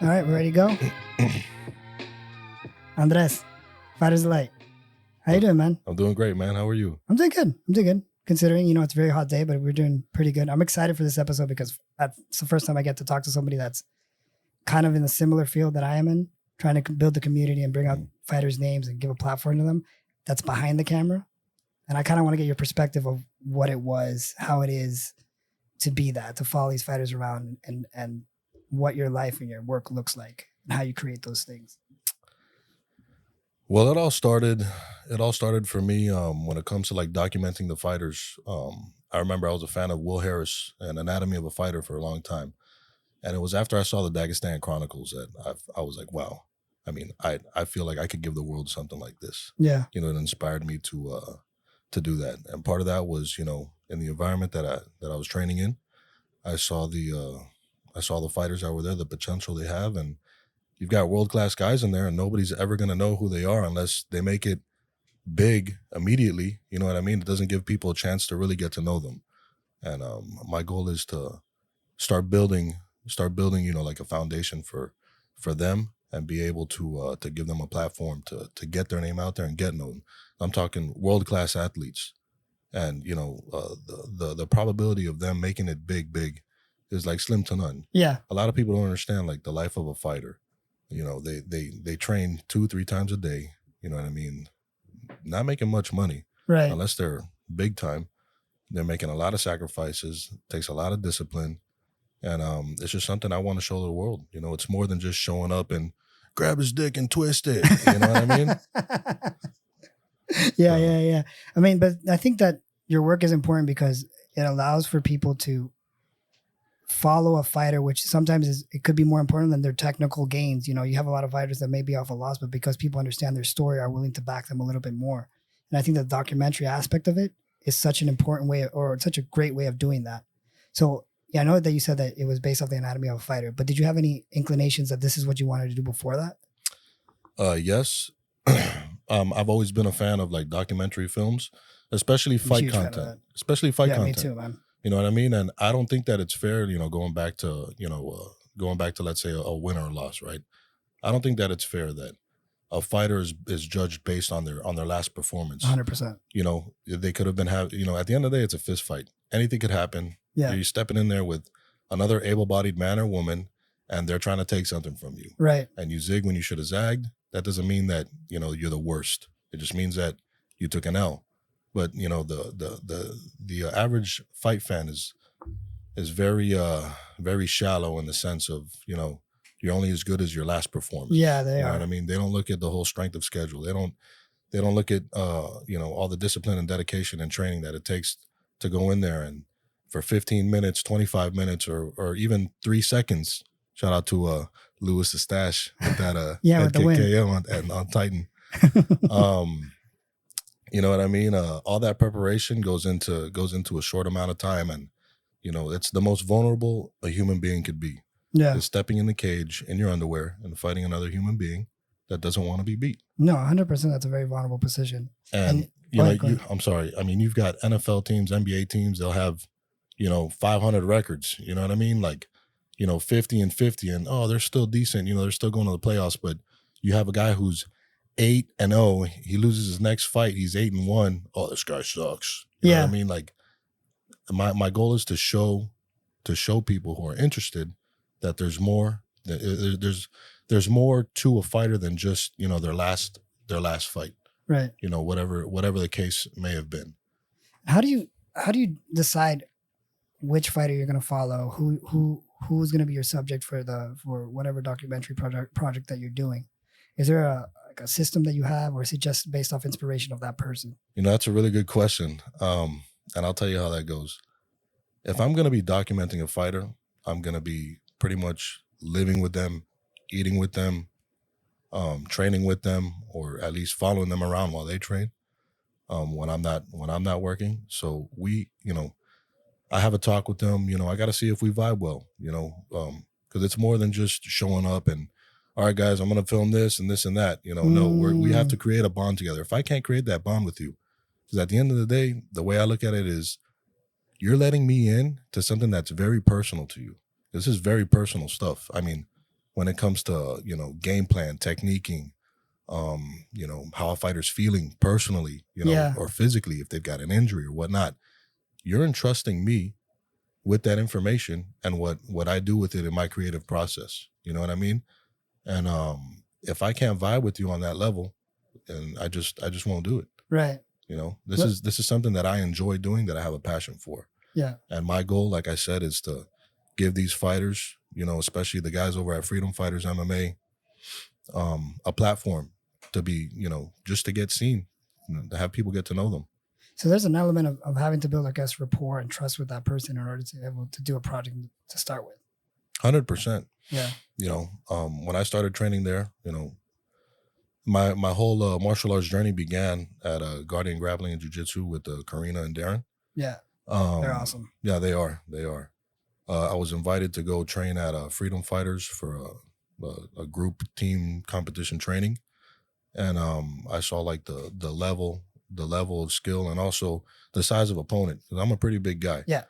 All right, we're ready to go. Andres, Fighters Light. How you doing, man? I'm doing great, man. How are you? I'm doing good. Considering, it's a very hot day, but we're doing pretty good. I'm excited for this episode because it's the first time I get to talk to somebody that's kind of in a similar field that I am in, trying to build the community and bring out fighters' names and give a platform to them that's behind the camera. And I kind of want to get your perspective of what it was, how it is to be that, to follow these fighters around and what your life and your work looks like and how you create those things. Well, it all started for me when it comes to like documenting the fighters. I remember I was a fan of Will Harris and Anatomy of a Fighter for a long time. And it was after I saw the Dagestan Chronicles that I was like, wow. I mean, I feel like I could give the world something like this. Yeah. It inspired me to do that. And part of that was, in the environment that I was training in, I saw the fighters that were there, the potential they have, and you've got world-class guys in there, and nobody's ever going to know who they are unless they make it big immediately. You know what I mean? It doesn't give people a chance to really get to know them. And my goal is to start building, like a foundation for them and be able to give them a platform to get their name out there and get known. I'm talking world-class athletes. And, the probability of them making it big is like slim to none. Yeah. A lot of people don't understand like the life of a fighter. They train 2-3 times a day. You know what I mean? Not making much money. Right. Unless they're big time. They're making a lot of sacrifices. Takes a lot of discipline. And it's just something I want to show the world. It's more than just showing up and grab his dick and twist it. You know what I mean? Yeah. I mean, but I think that your work is important because it allows for people to follow a fighter, which sometimes it could be more important than their technical gains. You have a lot of fighters that may be off a loss, but because people understand their story, are willing to back them a little bit more. And I think the documentary aspect of it is such an important way, or such a great way of doing that. So yeah, I know that you said that it was based off the anatomy of a fighter, but did you have any inclinations that this is what you wanted to do before that? Yes. I've always been a fan of like documentary films, especially fight content. Yeah, me too, man. You know what I mean? And I don't think that it's fair, going back to let's say a win or a loss, right? I don't think that it's fair that a fighter is judged based on their last performance. 100%. They could have been at the end of the day, it's a fist fight. Anything could happen. Yeah. You're stepping in there with another able-bodied man or woman, and they're trying to take something from you. Right. And you zig when you should have zagged. That doesn't mean that, you're the worst. It just means that you took an L. But, the average fight fan is very, very shallow in the sense of, you're only as good as your last performance. Yeah, they are. You know what I mean? They don't look at the whole strength of schedule. They don't look at, all the discipline and dedication and training that it takes to go in there and for 15 minutes, 25 minutes, or even 3 seconds. Shout out to Louis the Stash with that with the win. KO on Titan. You know what I mean? All that preparation goes into a short amount of time, and it's the most vulnerable a human being could be. Yeah, is stepping in the cage in your underwear and fighting another human being that doesn't want to be beat. No, 100%. That's a very vulnerable position. And I'm sorry. I mean, you've got NFL teams, NBA teams. They'll have 500 records. You know what I mean? Like 50-50, and they're still decent. They're still going to the playoffs. But you have a guy who's 8-0. He loses his next fight. He's 8-1. Oh, this guy sucks. You know what I mean? Like my goal is to show people who are interested that there's more. There's more to a fighter than just their last fight. Right. Whatever the case may have been. How do you decide which fighter you're going to follow? Who's going to be your subject for whatever documentary project that you're doing? Is there a system that you have, or is it just based off inspiration of that person? That's a really good question. And I'll tell you how that goes. If I'm going to be documenting a fighter, I'm going to be pretty much living with them, eating with them, training with them, or at least following them around while they train. When I'm not working. So I have a talk with them. I got to see if we vibe well, because it's more than just showing up and, all right, guys, I'm going to film this and this and that. No, we have to create a bond together. If I can't create that bond with you, because at the end of the day, the way I look at it is you're letting me in to something that's very personal to you. This is very personal stuff. I mean, when it comes to, game plan, techniquing, how a fighter's feeling personally, Yeah. or physically, if they've got an injury or whatnot, you're entrusting me with that information and what I do with it in my creative process. You know what I mean? And if I can't vibe with you on that level, and I just won't do it. Right. This is something that I enjoy doing, that I have a passion for. Yeah. And my goal, like I said, is to give these fighters, especially the guys over at Freedom Fighters MMA, a platform to be, just to get seen, to have people get to know them. So there's an element of having to build, I guess, rapport and trust with that person in order to be able to do a project to start with. 100%. Yeah. When I started training there, my whole martial arts journey began at Guardian Grappling and Jiu-Jitsu with Karina and Darren. Yeah. They're awesome. Yeah, they are. I was invited to go train at Freedom Fighters for a group team competition training, and I saw like the level of skill and also the size of opponent. 'Cause I'm a pretty big guy. Yeah.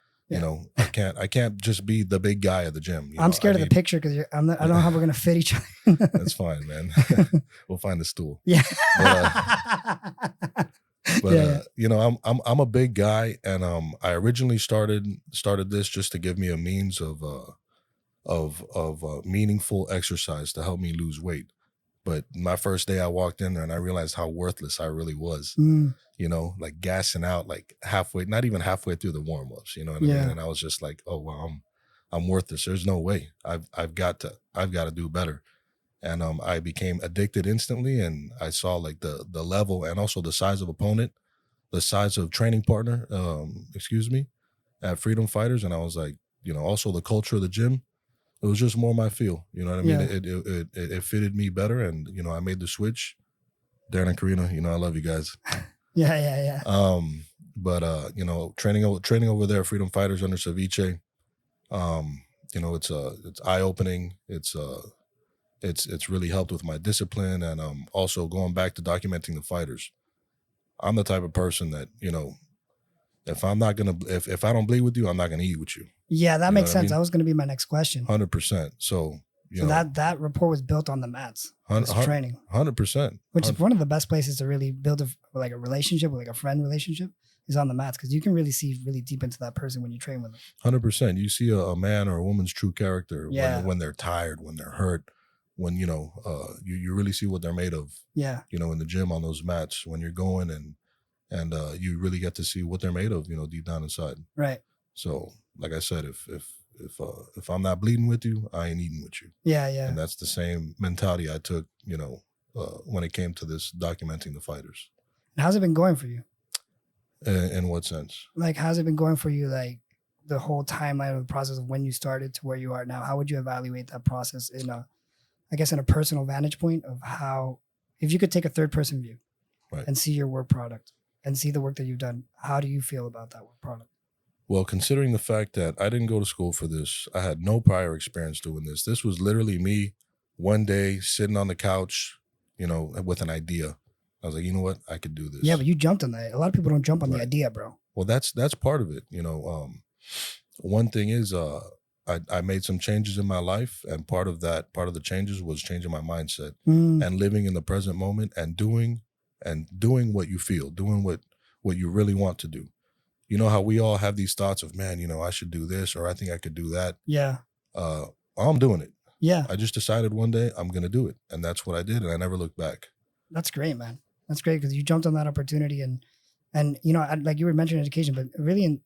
I can't just be the big guy at the gym. I'm scared of the picture because I don't know how we're gonna fit each other. That's fine, man. We'll find a stool. Yeah. But I'm a big guy, and I originally started this just to give me a means of meaningful exercise to help me lose weight. But my first day I walked in there and I realized how worthless I really was. Like gassing out like halfway, not even halfway through the warm-ups, you know what I mean? And I was just like, oh well, I'm worthless. There's no way. I've got to do better. And I became addicted instantly, and I saw like the level and also the size of opponent, the size of training partner, at Freedom Fighters, and I was like, also the culture of the gym. It was just more my feel. You know what I mean? Yeah. It fitted me better, and I made the switch. Darren and Karina, I love you guys. Yeah. But training over there, Freedom Fighters under Ceviche, it's eye opening. It's really helped with my discipline, and also going back to documenting the fighters. I'm the type of person that, if I'm not gonna, if I don't bleed with you, I'm not gonna eat with you. Yeah, that makes sense. That was gonna be my next question. 100%. So that rapport was built on the mats. Training. 100%. Which is one of the best places to really build a relationship, like a friend relationship, is on the mats, because you can really see really deep into that person when you train with them. 100%. You see a man or a woman's true character when they're tired, when they're hurt, when you really see what they're made of. Yeah. In the gym on those mats when you're going, and you really get to see what they're made of, deep down inside. Right. So, like I said, if I'm not bleeding with you, I ain't eating with you. Yeah. And that's the same mentality I took, when it came to this documenting the fighters. And how's it been going for you? In what sense? Like, how's it been going for you? Like the whole timeline of the process of when you started to where you are now. How would you evaluate that process in a personal vantage point of how, if you could take a third person view, right, and see your work product and see the work that you've done, how do you feel about that work product? Well, considering the fact that I didn't go to school for this, I had no prior experience doing this. This was literally me one day sitting on the couch, with an idea. I was like, you know what? I could do this. Yeah, but you jumped on that. A lot of people don't jump on the idea, bro. Well, that's part of it. One thing is, I made some changes in my life, and part of the changes was changing my mindset and living in the present moment and doing what you feel, doing what you really want to do. You know how we all have these thoughts of, man, I should do this, or I think I could do that. Yeah. I'm doing it. Yeah. I just decided one day I'm going to do it. And that's what I did. And I never looked back. That's great, man. That's great, because you jumped on that opportunity, and like you were mentioning education, but really in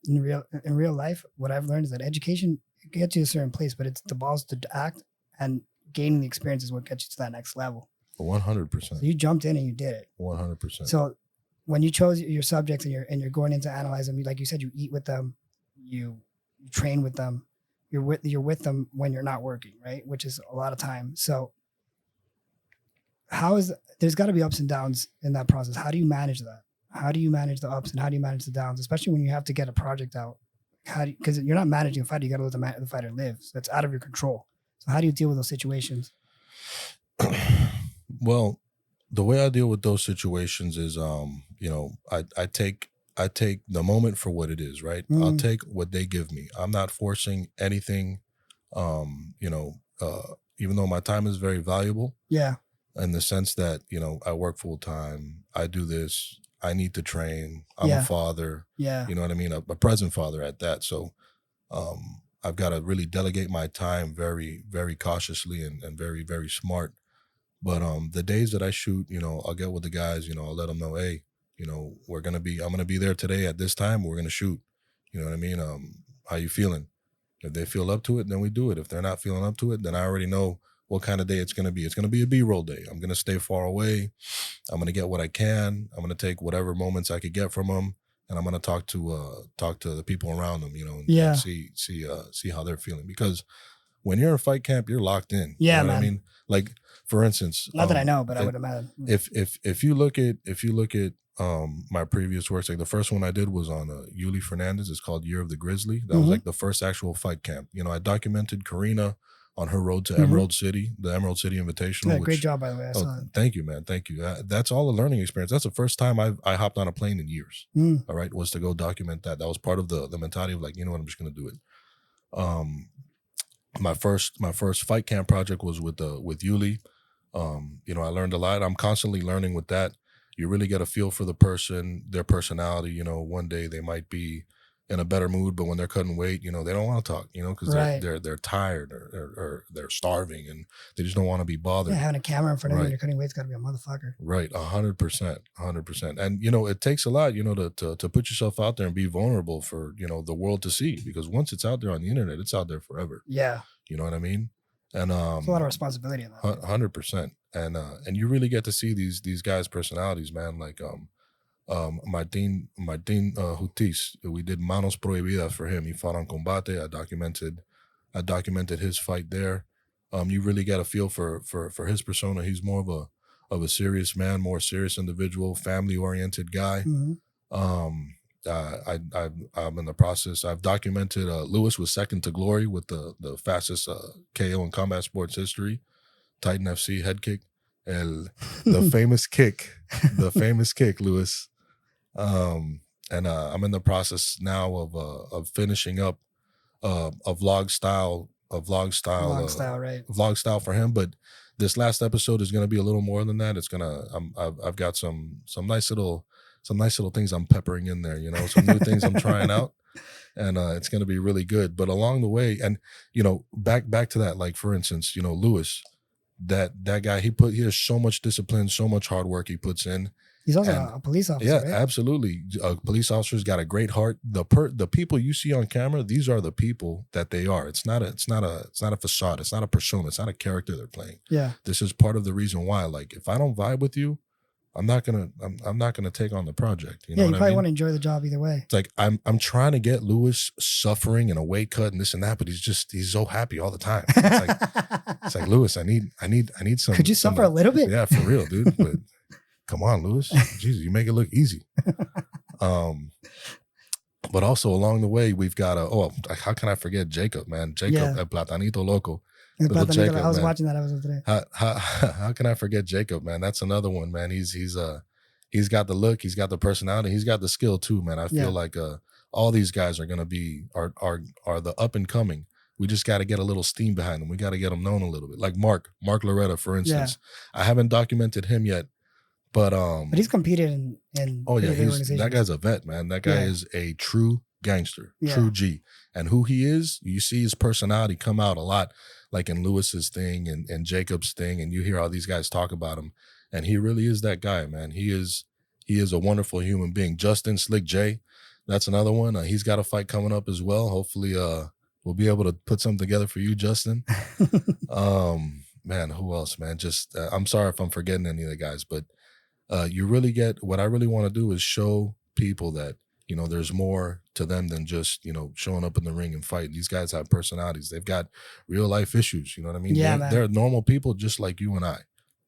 real life, what I've learned is that education gets you to a certain place, but it's the balls to act, and gaining the experience is what gets you to that next level. 100%. So you jumped in and you did it. 100%. So when you chose your subjects and you're going in to analyze them, like you said, you eat with them, you train with them, you're with them when you're not working, right? Which is a lot of time. So there's got to be ups and downs in that process. How do you manage that? How do you manage the ups and how do you manage the downs, especially when you have to get a project out? Because you're not managing a fighter, you got to let the fighter live. So that's out of your control. So how do you deal with those situations? Well, the way I deal with those situations is, I take the moment for what it is, right? I'll take what they give me. I'm not forcing anything, even though my time is very valuable, Yeah. in the sense that, you know, I work full time, I do this, I need to train, I'm a Yeah. father, Yeah. you know what I mean, a present father at that. So I've got to really delegate my time very, very cautiously and very, very smart. But the days that I shoot, you know, I'll get with the guys, you know, I'll let them know, hey, you know, I'm gonna be there today at this time. We're gonna shoot. You know what I mean? How you feeling? If they feel up to it, then we do it. If they're not feeling up to it, then I already know what kind of day it's gonna be. It's gonna be a B-roll day. I'm gonna stay far away. I'm gonna get what I can. I'm gonna take whatever moments I could get from them, and I'm gonna talk to the people around them, you know, and Yeah. see how they're feeling. Because when you're in fight camp, you're locked in. Yeah, You know what I man. mean? Like, for instance, Not that I know, but I would imagine. if you look at my previous works, like the first one I did was on Yuli Fernandez. It's called Year of the Grizzly. That was Mhm. like the first actual fight camp. You know, I documented Karina on her road to Mhm. Emerald City, the Emerald City Invitational. Yeah, great job, by the way. I saw it. Thank you, man. Thank you. That's all a learning experience. That's the first time I hopped on a plane in years. Mm. All right, was to go document that. That was part of the mentality of like, you know what, I'm just gonna do it. My first fight camp project was with Yuli. You know, I learned a lot. I'm constantly learning with that. You really get a feel for the person, their personality. You know, one day they might be in a better mood, but when they're cutting weight, you know, they don't want to talk, you know, because Right. they're tired or they're starving and they just don't want to be bothered. Yeah, having a camera in front of you when Right. you're cutting weight's got to be a motherfucker. Right, 100%. And you know, it takes a lot, you know, to put yourself out there and be vulnerable for, you know, the world to see, because once it's out there on the internet, it's out there forever. Yeah. You know what I mean? And It's a lot of responsibility in that. 100%. And you really get to see these guys' personalities, man. Like Martin Hutis, we did Manos Prohibidas for him. He fought on Combate. I documented his fight there. You really get a feel for his persona. He's more of a serious man, more serious individual, family oriented guy. Mhm. I'm in the process. I've documented Lewis was second to glory with the fastest KO in combat sports history. Titan FC head kick, the famous kick, Lewis. And I'm in the process now of finishing up a vlog style Long style, right? vlog style for him. But this last episode is going to be a little more than that. It's gonna I've got some nice little things I'm peppering in there. You know, some new things I'm trying out. And it's going to be really good. But along the way, and you know, back to that, like for instance, you know, Lewis, that guy, he has so much discipline, so much hard work he puts in. He's also And a police officer, yeah, right? absolutely. A police officer's got a great heart. The people you see on camera, these are the people that they are. It's not a facade. It's not a persona. It's not a character they're playing. Yeah. This is part of the reason why. Like, if I don't vibe with you, I'm not gonna take on the project. You know You what I probably mean? want to enjoy the job either way. It's like I'm trying to get Lewis suffering in a weight cut and this and that, but he's so happy all the time. It's like Lewis, I need some. Could you suffer a little bit? Yeah, for real, dude. But come on, Lewis. Jesus, you make it look easy. But also along the way, we've got how can I forget Jacob, man? Jacob, El Platanito Loco. Jacob, I was watching that episode today. How can I forget Jacob, man? That's another one, man. He's got the look, he's got the personality, he's got the skill too, man. I feel like all these guys are gonna be are the up and coming. We just got to get a little steam behind them. We got to get them known a little bit. Like Mark Loretta, for instance. I haven't documented him yet, but he's competed in oh yeah, that guy's a vet, man. That guy is a true gangster, true G. And who he is, you see his personality come out a lot, like in Lewis's thing and Jacob's thing, and you hear all these guys talk about him, and he really is that guy, man. He is a wonderful human being. Justin Slick J, that's another one. He's got a fight coming up as well. Hopefully, we'll be able to put something together for you, Justin. Man, who else, man? Just I'm sorry if I'm forgetting any of the guys, but you really get what I really want to do is show people that, you know, there's more to them than just, you know, showing up in the ring and fighting. These guys have personalities. They've got real life issues. You know what I mean? Yeah, they're normal people just like you and I.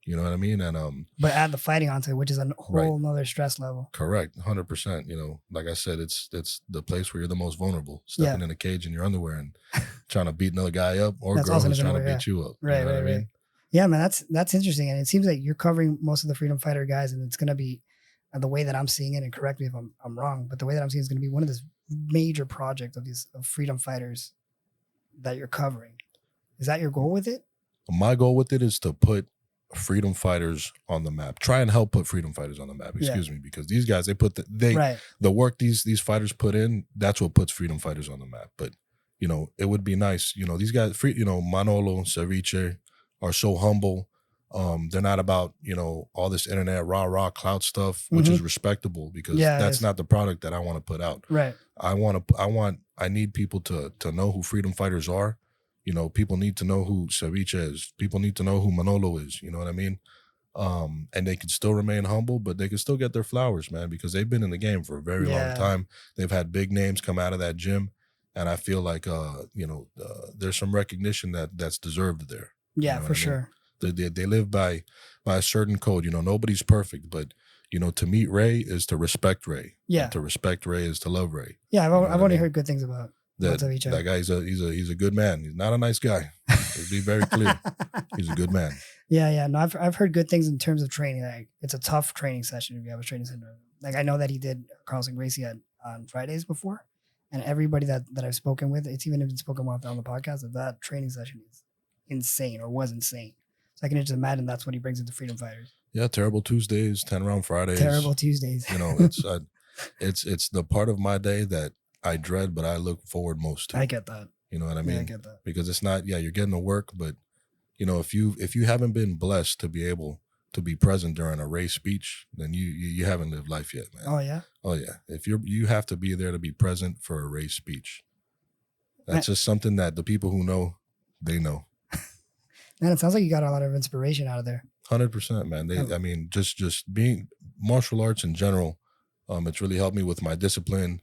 You know what I mean? And but add the fighting onto it, which is a whole nother stress level. Correct, 100%. You know, like I said, it's the place where you're the most vulnerable. Stepping in a cage in your underwear and trying to beat another guy up, or girl who's trying to beat you up. Right, you know what I mean? Yeah, man, that's interesting, and it seems like you're covering most of the freedom fighter guys, and it's going to be the way that I'm seeing it. And correct me if I'm wrong, but the way that I'm seeing it is going to be one of this major project of freedom fighters that you're covering. Is that your goal with it? My goal with it is to put freedom fighters on the map. Try and help put freedom fighters on the map. Yeah. Excuse me, because these guys, they put Right. the work these fighters put in. That's what puts freedom fighters on the map. But it would be nice. These guys, Manolo, Ceviche, are so humble. They're not about all this internet rah clout stuff, which is respectable, because Yeah, it that's is. not the product that I want to put out. Right. I need people to know who freedom fighters are. People need to know who Ceviche is. People need to know who Manolo is. You know what I mean? And they can still remain humble, but they can still get their flowers, man, because they've been in the game for a very long Yeah. time. They've had big names come out of that gym, and I feel like there's some recognition that's deserved there. Yeah, You know for what I mean? sure. They live by a certain code. Nobody's perfect, but to meet Ray is to respect Ray. Yeah. And to respect Ray is to love Ray. Yeah, You know what I've I only mean? heard good things about Ceviche. That guy, he's a good man. He's not a nice guy. To be very clear, he's a good man. Yeah. No, I've heard good things in terms of training. Like, it's a tough training session if you have a training center. Like, I know that he did Carlson Gracie on Fridays before, and everybody that I've spoken with, it's even been spoken with on the podcast, that training session is insane, or was insane. So I can just imagine that's what he brings into Freedom Fighters. Yeah, terrible Tuesdays, 10-round Fridays. Terrible Tuesdays. It's the part of my day that I dread, but I look forward most to. I get that. You know what I mean? Yeah, I get that. Because it's not, you're getting to work, but if you haven't been blessed to be able to be present during a Ray speech, then you haven't lived life yet, man. Oh yeah. Oh yeah. If you have to be there to be present for a Ray speech. That's just something that the people who know, they know. Man, it sounds like you got a lot of inspiration out of there. 100%, man. I mean, just being martial arts in general, it's really helped me with my discipline,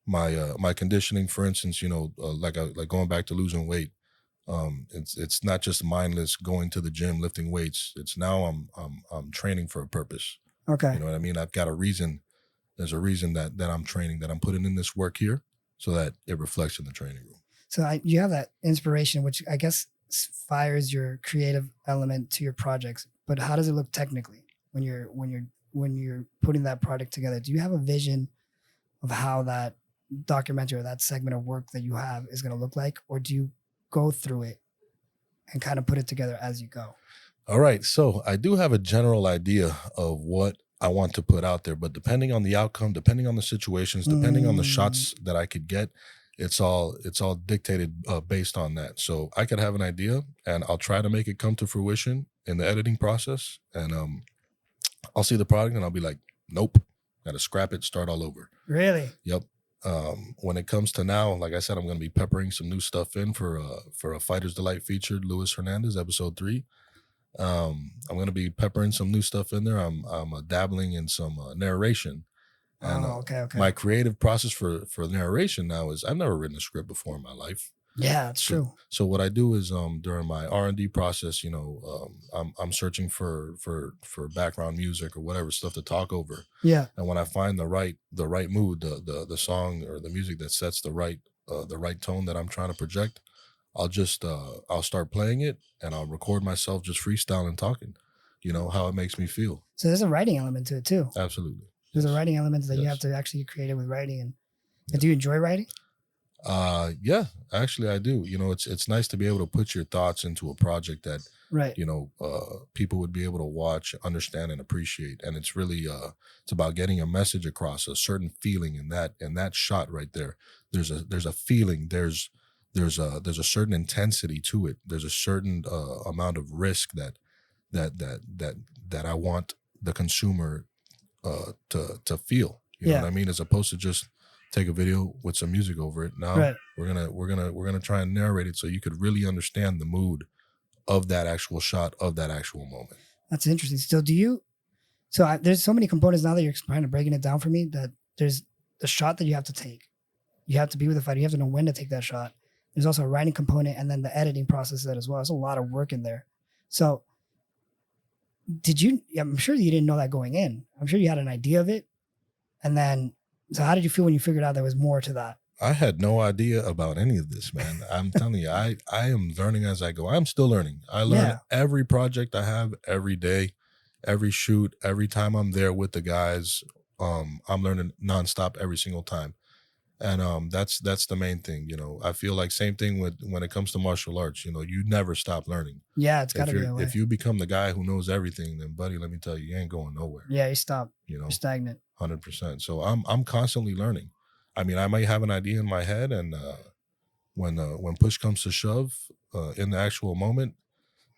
my conditioning. For instance, like going back to losing weight. It's not just mindless going to the gym lifting weights. It's now I'm training for a purpose. Okay. You know what I mean? I've got a reason. There's a reason that I'm training, that I'm putting in this work here, so that it reflects in the training room. So you have that inspiration, which I guess fires your creative element to your projects. But how does it look technically when you're putting that product together? Do you have a vision of how that documentary or that segment of work that you have is going to look like, or do you go through it and kind of put it together as you go? All right. So I do have a general idea of what I want to put out there, but depending on the outcome, depending on the situations, depending on the shots that I could get, it's all dictated based on that. So I could have an idea, and I'll try to make it come to fruition in the editing process, and I'll see the product and I'll be like, nope, gotta scrap it, start all over. Really? Yep. When it comes to now, like I said, I'm going to be peppering some new stuff in for a Fighter's Delight featured Luis Hernandez episode 3. I'm going to be peppering some new stuff in there. I'm dabbling in some narration. And okay. My creative process for narration now is, I've never written a script before in my life. Yeah, that's true. So what I do is during my R&D process, I'm searching for background music or whatever stuff to talk over. Yeah. And when I find the right mood, the song or the music that sets the right tone that I'm trying to project, I'll start playing it, and I'll record myself just freestyling, talking, how it makes me feel. So there's a writing element to it too. Absolutely. There's a writing element that you have to actually create it with writing. And do you enjoy writing? Yeah, actually I do. It's nice to be able to put your thoughts into a project that, right, people would be able to watch, understand, and appreciate. And it's really, it's about getting a message across, a certain feeling in that shot right there. There's a feeling, there's a certain intensity to it. There's a certain amount of risk that I want the consumer to feel. You know what I mean? As opposed to just take a video with some music over it. Now we're gonna try and narrate it so you could really understand the mood of that actual shot, of that actual moment. That's interesting. So there's so many components now that you're kind of breaking it down for me, that there's the shot that you have to take. You have to be with the fighter. You have to know when to take that shot. There's also a writing component, and then the editing process of that as well. There's a lot of work in there. So I'm sure you didn't know that going in. I'm sure you had an idea of it. And then, so how did you feel when you figured out there was more to that? I had no idea about any of this, man. I'm telling you, I am learning as I go. I'm still learning. I learn every project I have, every day, every shoot, every time I'm there with the guys. I'm learning nonstop every single time. And that's the main thing. I feel like same thing with when it comes to martial arts. You never stop learning. Yeah, it's got If to be you're that way. if you become the guy who knows everything, then buddy, let me tell you, you ain't going nowhere. Yeah, you stop. You know, You're stagnant. 100%. So I'm constantly learning. I mean, I might have an idea in my head, and when push comes to shove, in the actual moment,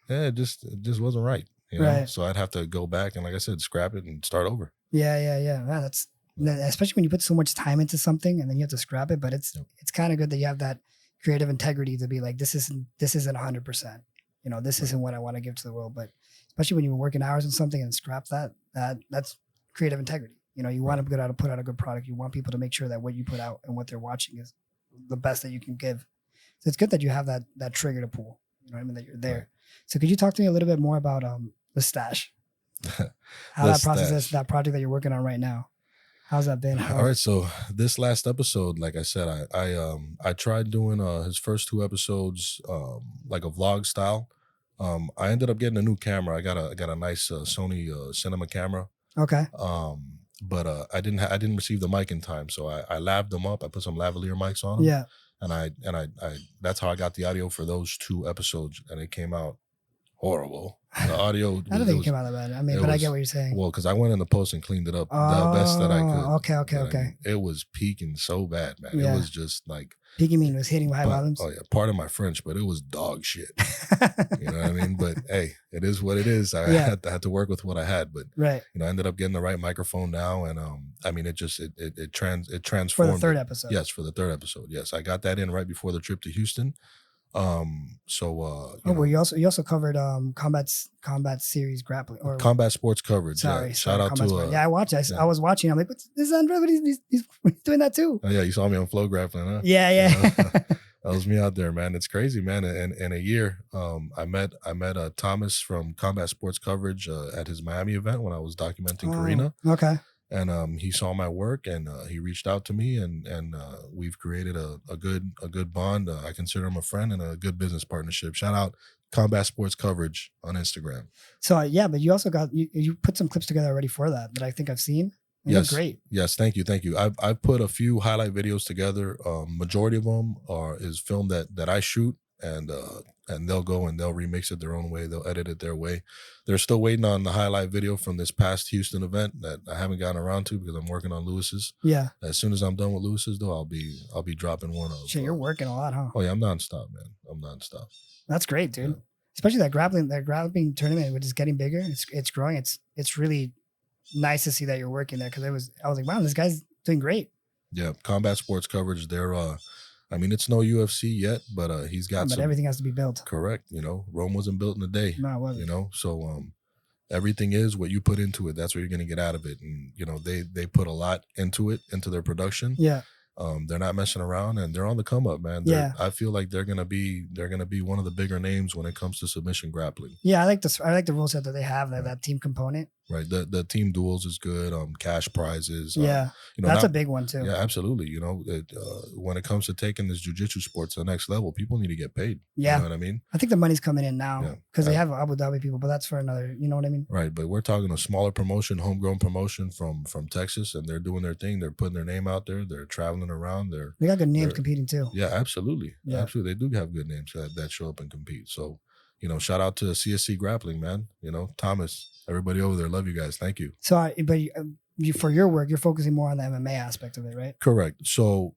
it just wasn't right. Right. So I'd have to go back and, like I said, scrap it and start over. Yeah. Yeah, especially when you put so much time into something and then you have to scrap it. But it's kind of good that you have that creative integrity to be like, this isn't 100%. This isn't what I want to give to the world. But especially when you're working hours on something and scrap that's creative integrity. You want to put out a good product. You want people to make sure that what you put out and what they're watching is the best that you can give. So it's good that you have that trigger to pull. You know what I mean? That you're there. Right. So could you talk to me a little bit more about the stash? How that process is, that project that you're working on right now? How's that been? All right. So this last episode, like I said, I tried doing his first 2 episodes like a vlog style. I ended up getting a new camera. I got a nice Sony cinema camera. Okay. But I didn't receive the mic in time, so I laved them up. I put some lavalier mics on them. Yeah. And I that's how I got the audio for those 2 episodes, and it came out horrible. The audio. I don't think it came out that bad. I mean, but I get what you're saying. Well, because I went in the post and cleaned it up the best that I could. Okay. I mean, it was peaking so bad, man. Yeah. It was just like peaking mean was hitting high volumes. Oh yeah, pardon my French, but it was dog shit. You know what I mean? But hey, it is what it is. I had to work with what I had, but right. I ended up getting the right microphone now, and I mean, it transformed for the 3rd episode. Yes, for the 3rd episode. Yes, I got that in right before the trip to Houston. Well, you also covered combat series grappling or combat sports coverage. Sorry, shout out to I watched. I was watching. I'm like, this is Andre, but he's doing that too. Oh yeah, you saw me on Flow Grappling, huh? Yeah. That was me out there, man. It's crazy, man. In a year, I met Thomas from Combat Sports Coverage at his Miami event when I was documenting Karina. Okay. And he saw my work, and he reached out to me, and we've created a good bond. I consider him a friend and a good business partnership. Shout out Combat Sports Coverage on Instagram. So but you also got you put some clips together already for that I think I've seen. Yes, great. Yes, thank you. I've put a few highlight videos together. Majority of them is film that I shoot, and they'll go and they'll remix it their own way. They'll edit it their way. They're still waiting on the highlight video from this past Houston event that I haven't gotten around to because I'm working on Lewis's. Yeah. As soon as I'm done with Lewis's, though, I'll be dropping one of. Shit, you're working a lot, huh? Oh yeah, I'm nonstop, man. I'm nonstop. That's great, dude. Yeah. Especially that grappling tournament, which is getting bigger. It's growing. It's really nice to see that you're working there because I was like, wow, this guy's doing great. Yeah, Combat Sports Coverage. They're I mean, it's no UFC yet, but he's got but everything has to be built. Correct. Rome wasn't built in a day. No, it wasn't. So everything is what you put into it. That's what you're going to get out of it. And, they put a lot into it, into their production. Yeah. They're not messing around, and they're on the come up, man. I feel like they're gonna be one of the bigger names when it comes to submission grappling. Yeah, I like the rule set that they have, that team component. Right. The team duels is good. Cash prizes. Yeah. That's a big one too. Yeah, absolutely. When it comes to taking this jiu-jitsu sport to the next level, people need to get paid. Yeah. You know what I mean? I think the money's coming in now because they have Abu Dhabi people, but that's for another, you know what I mean? Right. But we're talking a smaller promotion, homegrown promotion from Texas, and they're doing their thing. They're putting their name out there. They're traveling around. They got good names competing too. Yeah, absolutely. Yeah. Absolutely. They do have good names that show up and compete. So, shout out to CSC Grappling, man. Thomas, everybody over there, love you guys. Thank you. So, but you for your work, you're focusing more on the MMA aspect of it, right? Correct. So,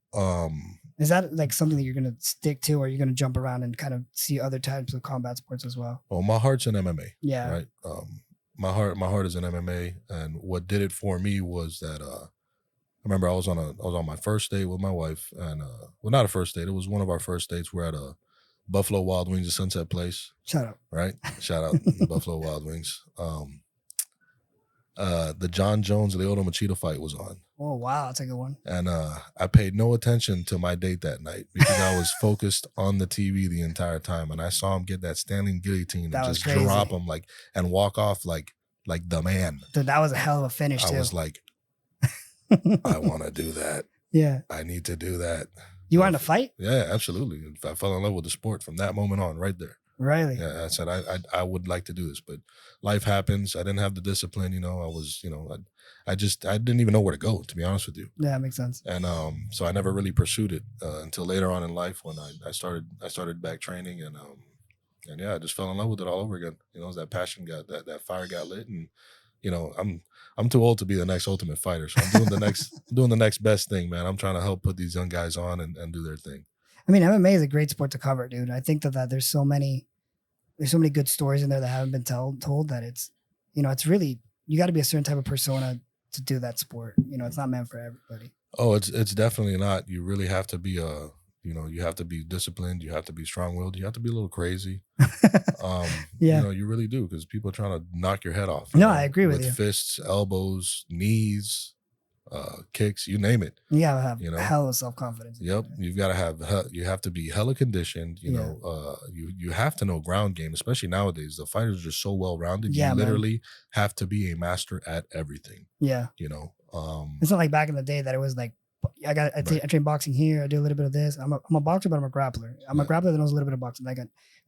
is that like something that you're going to stick to, or you're going to jump around and kind of see other types of combat sports as well? Well, my heart's in MMA. Yeah. Right. My heart is in MMA, and what did it for me was that I remember I was on my first date with my wife, and well, not a first date. It was one of our first dates. We're at a Buffalo Wild Wings, a Sunset Place. Shout out. Right? Shout out Buffalo Wild Wings. The John Jones Lyoto Machida fight was on. Oh, wow. That's a good one. And I paid no attention to my date that night because I was focused on the TV the entire time. And I saw him get that standing guillotine and just drop him and walk off like the man. Dude, that was a hell of a finish, too. I was like, I want to do that. Yeah. I need to do that. You wanted to fight? Yeah, absolutely. I fell in love with the sport from that moment on, right there. Really? Yeah, I said I would like to do this, but life happens. I didn't have the discipline. I was, I didn't even know where to go, to be honest with you. Yeah, that makes sense. And so I never really pursued it until later on in life when I started back training, and yeah, I just fell in love with it all over again. That passion that fire got lit, and I'm too old to be the next ultimate fighter, so I'm doing the next doing the next best thing, man. I'm trying to help put these young guys on and do their thing. I mean, MMA is a great sport to cover, dude. I think that there's so many good stories in there that haven't been told that it's really, you got to be a certain type of persona to do that sport. It's not meant for everybody. Oh, it's definitely not. You really have to be you have to be disciplined. You have to be strong willed. You have to be a little crazy. Yeah. You really do, because people are trying to knock your head off. No, I agree with you. Fists, elbows, knees, kicks, you name it. You gotta have You know? hell of self-confidence. Yep, you have to be hella conditioned. You have to know ground game, especially nowadays. The fighters are just so well rounded. Yeah, You man. literally have to be a master at everything. Yeah. It's not like back in the day that it was like, I train boxing here. I do a little bit of this. I'm a boxer, but I'm a grappler. I'm a grappler that knows a little bit of boxing. Like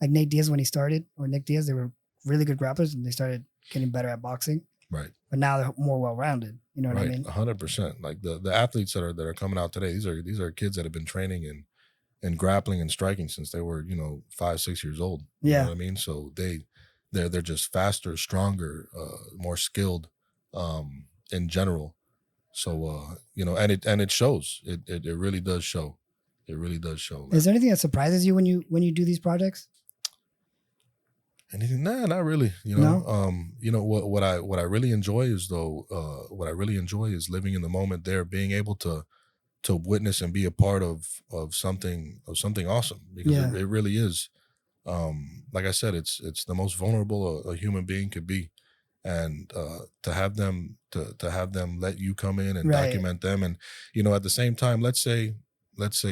Nate Diaz when he started, or Nick Diaz, they were really good grapplers and they started getting better at boxing. Right. But now they're more well-rounded. You know what I mean? 100%. Like the athletes that are coming out today, these are kids that have been training and grappling and striking since they were 5-6 years old. You know what I mean? So they're just faster, stronger, more skilled in general. So and it shows. It really does show. It really does show. Man. Is there anything that surprises you when you do these projects? Anything? Nah, not really. No? What I really enjoy is living in the moment there, being able to witness and be a part of something awesome, because it really is. Like I said, it's the most vulnerable a human being could be, and to have them let you come in and document them, and at the same time, let's say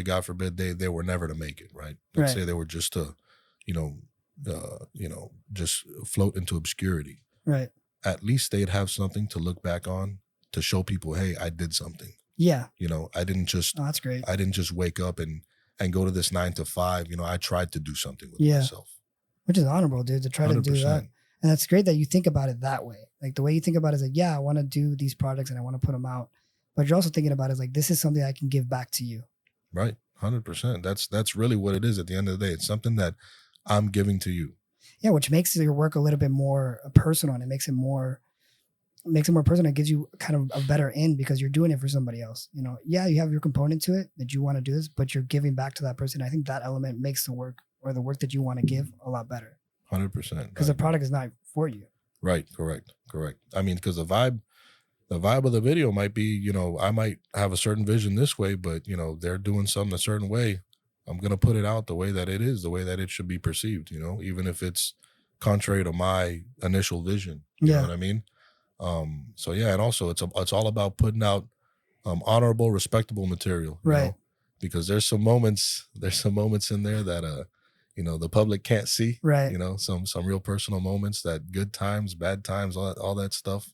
God forbid they were never to make it, right? Let's say they were just to just float into obscurity. Right. At least they'd have something to look back on to show people, hey, I did something. Yeah. I didn't just. Oh, that's great. I didn't just wake up and go to this 9 to 5. I tried to do something with myself. Which is honorable, dude, to try 100%. To do that. And that's great that you think about it that way. Like the way you think about it is like, yeah, I want to do these projects and I want to put them out. But you're also thinking about it as like, this is something I can give back to you. Right. 100%. That's really what it is at the end of the day. It's something that I'm giving to you. Yeah, which makes your work a little bit more personal, and it makes it more personal. It gives you kind of a better end because you're doing it for somebody else. Yeah, you have your component to it that you want to do this, but you're giving back to that person. I think that element makes the work, or the work that you want to give, a lot better. 100%. Because the product is not for you. Right. Correct. I mean, because the vibe of the video might be, I might have a certain vision this way, but they're doing something a certain way. I'm going to put it out the way that it is, the way that it should be perceived, even if it's contrary to my initial vision. You know what I mean? So yeah, and also it's all about putting out honorable, respectable material, right? Because there's some moments in there that the public can't see, right? Some real personal moments, that good times, bad times, all that stuff.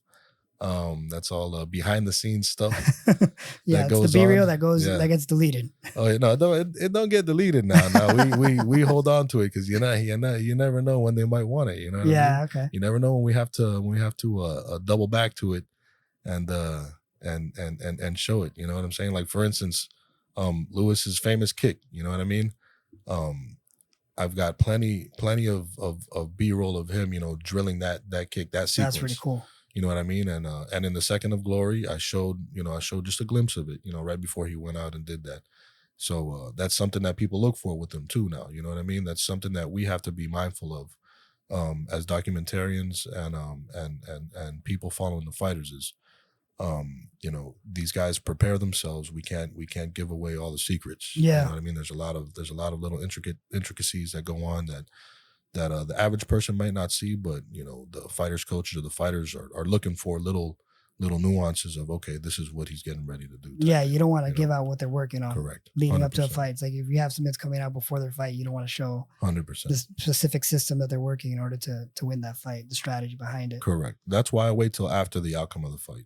That's all behind the scenes stuff. Yeah, that goes the B-reel that gets deleted. Oh no, it don't get deleted now. No, we hold on to it because you never know when they might want it. You know what I mean? Okay. You never know when we have to double back to it and show it. You know what I'm saying? Like for instance, Lewis's famous kick. You know what I mean? I've got plenty of B-roll of him, drilling that kick, that sequence. That's pretty cool. You know what I mean? And in the Second of Glory, I showed just a glimpse of it, right before he went out and did that. So that's something that people look for with him too now. You know what I mean? That's something that we have to be mindful of as documentarians and people following the fighters is, these guys prepare themselves. We can't give away all the secrets. Yeah. You know what I mean? There's a lot of little intricacies that go on that the average person might not see, but the fighters coaches or the fighters are looking for little little nuances of, okay, this is what he's getting ready to do. Yeah, you don't want to give out what they're working on. Correct. Leading up to a 100%. fight. It's like if you have something that's coming out before their fight, you don't want to show 100%. the specific system that they're working in order to win that fight, the strategy behind it. Correct. That's why I wait till after the outcome of the fight.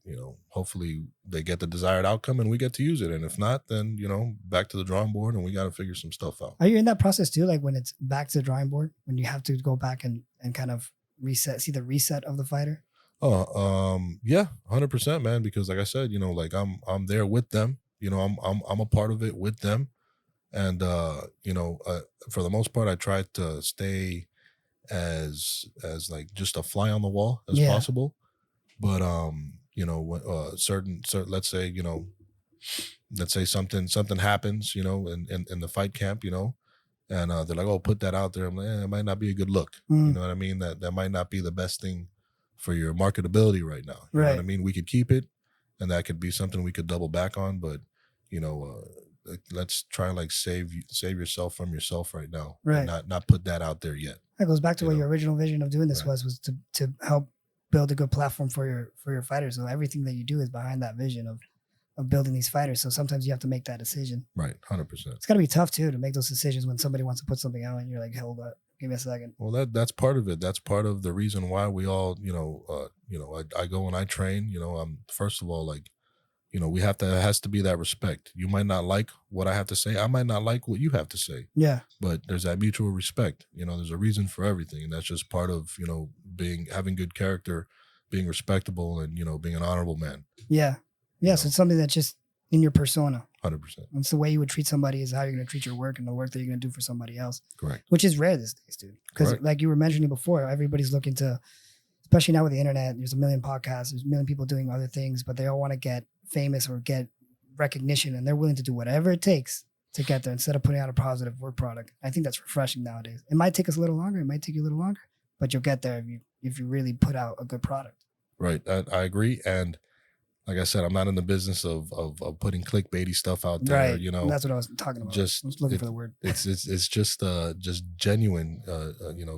Hopefully they get the desired outcome and we get to use it. And if not, then, back to the drawing board and we got to figure some stuff out. Are you in that process too? Like when it's back to the drawing board, when you have to go back and kind of see the reset of the fighter? Yeah, 100%, man. Because like I said, like I'm there with them. I'm a part of it with them, and for the most part, I try to stay as like just a fly on the wall as possible. But certain let's say something happens, in the fight camp, and they're like, oh, put that out there. I'm like, it might not be a good look. You know what I mean? That might not be the best thing for your marketability right now. You know what I mean? We could keep it, and that could be something we could double back on. But let's try like save yourself from yourself right now, right? And not put that out there yet. That goes back to what your original vision of doing this was to help build a good platform for your fighters. So everything that you do is behind that vision of building these fighters. So sometimes you have to make that decision. Right, 100%. It's got to be tough too to make those decisions when somebody wants to put something out and you're like, hold up, give me a second. Well, that's part of it. That's part of the reason why we all, I go and I train. I'm first of all like, we have to. It has to be that respect. You might not like what I have to say. I might not like what you have to say. Yeah. But there's that mutual respect. There's a reason for everything, and that's just part of having good character, being respectable, and being an honorable man. Yeah. Yes, so it's something that's just in your persona. 100%. It's the way you would treat somebody is how you're going to treat your work and the work that you're going to do for somebody else. Correct. Which is rare these days, dude. Because like you were mentioning before, everybody's looking to, especially now with the internet, there's a million podcasts, there's a million people doing other things, but they all want to get famous or get recognition, and they're willing to do whatever it takes to get there instead of putting out a positive work product. I think that's refreshing nowadays. It might take us a little longer. It might take you a little longer, but you'll get there if you really put out a good product. Right. I agree. And like I said, I'm not in the business of putting clickbaity stuff out there. Right. That's what I was talking about. I was looking for the word. It's just genuine.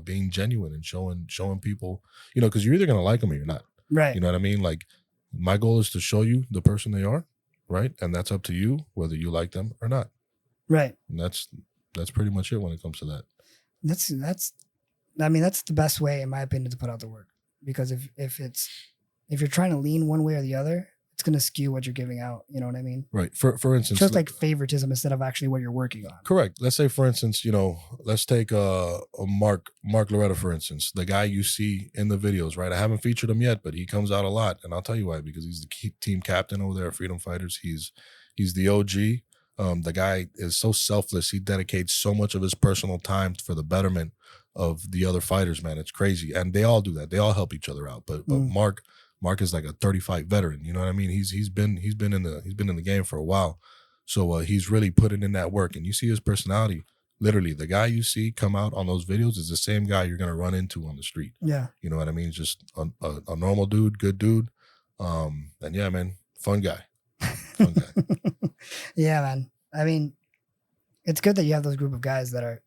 Being genuine and showing people. Because you're either gonna like them or you're not. Right. You know what I mean? Like my goal is to show you the person they are, right? And that's up to you whether you like them or not. Right. And that's pretty much it when it comes to that. That's the best way, in my opinion, to put out the work. Because if you're trying to lean one way or the other, it's going to skew what you're giving out. You know what I mean? Right. For instance, just like favoritism instead of actually what you're working on. Correct. Let's say, for instance, let's take Mark Loretta, for instance, the guy you see in the videos, right? I haven't featured him yet, but he comes out a lot, and I'll tell you why. Because he's the team captain over there at Freedom Fighters. He's the OG. The guy is so selfless. He dedicates so much of his personal time for the betterment of the other fighters, man. It's crazy. And they all do that. They all help each other out. But Mark is like a 30-fight veteran. You know what I mean? He's been in the game for a while. So he's really putting in that work. And you see his personality. Literally, the guy you see come out on those videos is the same guy you're gonna run into on the street. Yeah. You know what I mean? Just a normal dude, good dude. And yeah, man, fun guy. Fun guy. Yeah, man. I mean, it's good that you have those group of guys that are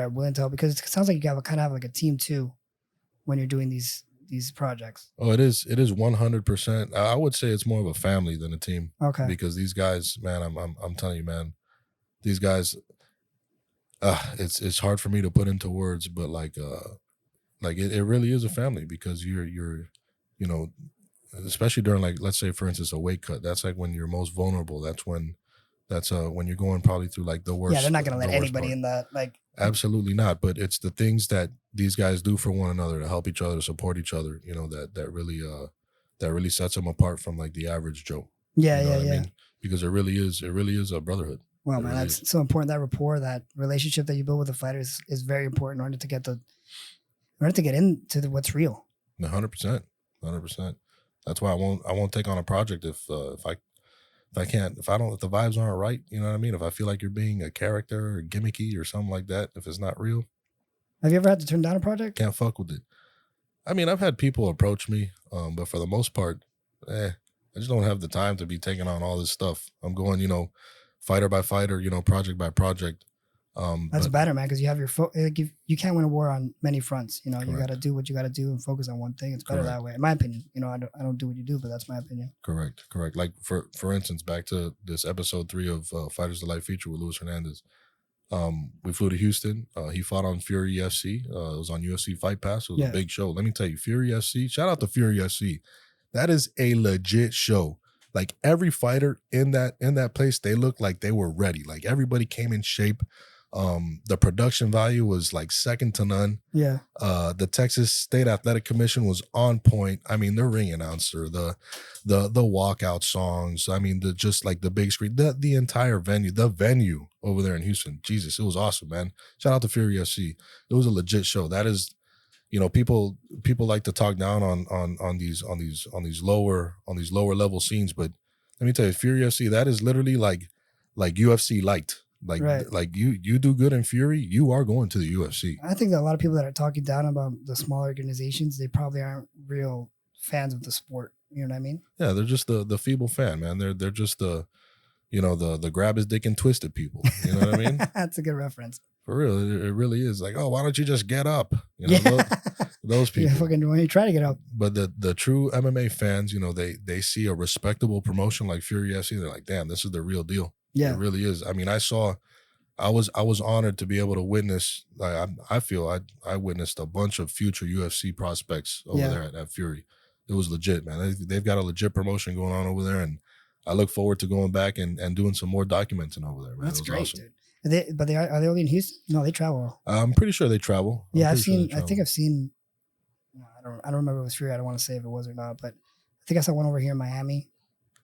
willing to help, because it sounds like you have like a team too when you're doing these projects. Oh, it is 100%. I would say it's more of a family than a team. Okay. Because these guys, man, I'm telling you, man, these guys, it's hard for me to put into words, but like it really is a family, because you're especially during, like, let's say for instance a weight cut. That's like when you're most vulnerable. That's when you're going probably through like the worst. Yeah, they're not gonna let anybody in that. Like, absolutely not. But it's the things that these guys do for one another to help each other, to support each other. That really sets them apart from like the average Joe. Yeah, you know what yeah. I mean? Because it really is a brotherhood. Well, man, that's so important. That rapport, that relationship that you build with the fighters is very important in order to get into what's real. 100%. That's why I won't take on a project if the vibes aren't right. You know what I mean? If I feel like you're being a character or gimmicky or something like that, if it's not real. Have you ever had to turn down a project? Can't fuck with it. I mean, I've had people approach me, but for the most part, I just don't have the time to be taking on all this stuff. I'm going, fighter by fighter, project by project. That's But better, man, because you have your you can't win a war on many fronts. You know, you got correct, to do what you got to do and focus on one thing. It's better correct, that way, in my opinion. You know, I don't do what you do, but that's my opinion. correct. Like for instance, back to this episode 3 of Fighters of Life feature with Luis Hernandez. We flew to Houston. He fought on Fury FC. It was on UFC Fight Pass. It was a big show. Let me tell you, Fury FC. Shout out to Fury FC. That is a legit show. Like every fighter in that place, they looked like they were ready. Like everybody came in shape. The production value was like second to none. Yeah. The Texas State Athletic Commission was on point. I mean, the ring announcer, the walkout songs. I mean, just like the big screen, the entire venue, the venue over there in Houston. Jesus, it was awesome, man. Shout out to Fury FC. It was a legit show. That is, you know, people like to talk down on these lower level scenes, but let me tell you, Fury FC, that is literally like UFC light. Like you do good in Fury, you are going to the UFC. I think that a lot of people that are talking down about the small organizations, they probably aren't real fans of the sport. You know what I mean? Yeah, they're just the feeble fan, man. They're just the, you know, the grab his dick and twist it people. You know what I mean? That's a good reference. For real, it really is. Like, oh, why don't you just get up? You know, those people. Yeah, fucking when you try to get up. But the true MMA fans, you know, they see a respectable promotion like Fury FC. They're like, damn, this is the real deal. Yeah, it really is. I mean, I was honored to be able to witness. I feel I witnessed a bunch of future UFC prospects over there at Fury. It was legit, man. They've got a legit promotion going on over there, and I look forward to going back and doing some more documenting over there, man. That's great, awesome. dude. Are they only in Houston? No, they travel. I'm pretty sure they travel. Yeah, I've seen. I think I've seen. No, I don't remember if it was Fury. I don't want to say if it was or not, but I think I saw one over here in Miami